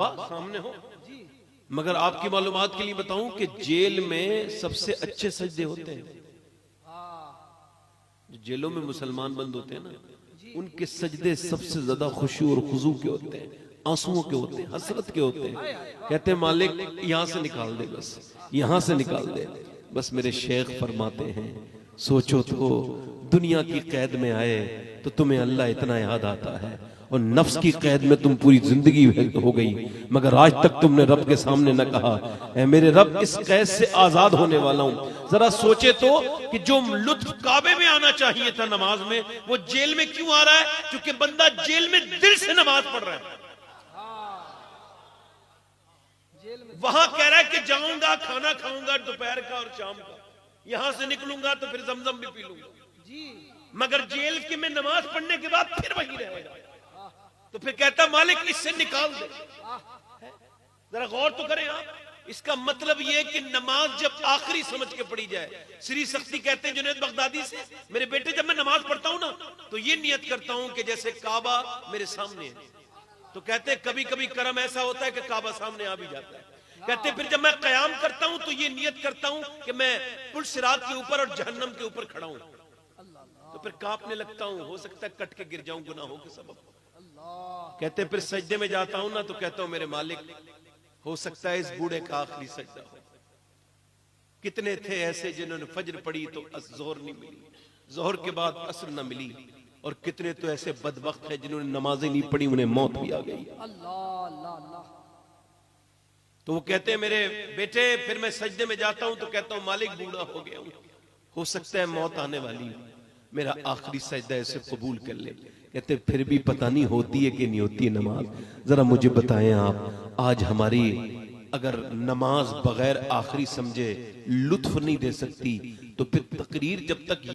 सामने हो। मगर आपकी मालूमात के लिए बताऊं कि जेल में सबसे अच्छे सजदे होते हैं। जो जेलों में मुसलमान बंद होते हैं ना, उनके सजदे सबसे ज्यादा खुशू और खुजू के होते हैं, आंसुओं के होते हैं, हसरत के होते हैं। कहते हैं मालिक यहां से निकाल दे, बस यहां से निकाल दे। बस मेरे शेख फरमाते हैं, सोचो तो दुनिया की कैद में आए तो तुम्हें अल्लाह इतना याद आता है, और नफ्स की कैद में तुम पूरी जिंदगी हो गई, मगर आज तक तुमने रब के सामने न कहा ऐ मेरे रब इस कैद से आजाद होने वाला हूं। जरा सोचे तो कि जो लुत्फ काबे में आना चाहिए था नमाज में, वो जेल में क्यों आ रहा है? क्योंकि बंदा जेल में दिल से नमाज पढ़ रहा है। वहां कह रहा है कि जाऊंगा, खाना खाऊंगा दोपहर का और शाम का, यहां से निकलूंगा तो फिर जमजम भी पी लूंगा, मगर जेल की में नमाज पढ़ने के बाद फिर वही रहेगा। तो फिर कहता मालिक इससे निकाल दे। जरा गौर तो करें आप, इसका मतलब यह कि नमाज जब आखिरी समझ के पढ़ी जाए। श्री सख्ती कहते हैं जुनैद बगदादी से, मेरे बेटे जब मैं नमाज पढ़ता हूं ना तो ये नियत करता हूं कि जैसे काबा मेरे सामने है। तो कहते हैं कभी कभी करम ऐसा होता है कि काबा सामने आ भी जाता है। कहते फिर जब मैं कयाम करता हूं तो ये नियत करता हूं कि मैं पुल सिरात के ऊपर और जहन्नम के ऊपर खड़ा हूं। तो फिर कांपने लगता हूं, हो सकता है कट के गिर जाऊं गुनाहों के सबब। कहते फिर सजदे में जाता हूं ना तो कहता हूं मेरे मालिक हो सकता है इस बूढ़े का आखिरी सजदा हो। कितने थे ऐसे जिन्होंने फजर पढ़ी तो जोहर नहीं मिली, जोहर के बाद असर न मिली, और कितने तो ऐसे बदबख्त है जिन्होंने नमाजें नहीं पढ़ी, उन्हें मौत भी आ गई। तो वो कहते हैं मेरे बेटे फिर मैं सजदे में जाता हूं तो कहता हूं मालिक बूढ़ा हो गया हूं, हो सकता है मौत आने वाली, मेरा आखिरी सजदा ऐसे कबूल कर ले। कहते फिर भी पता नहीं होती है कि नहीं होती है नमाज। जरा मुझे बताएं आप, आज हमारी अगर नमाज बगैर आखिरी समझे लुत्फ नहीं दे सकती, तो फिर तकरीर जब तक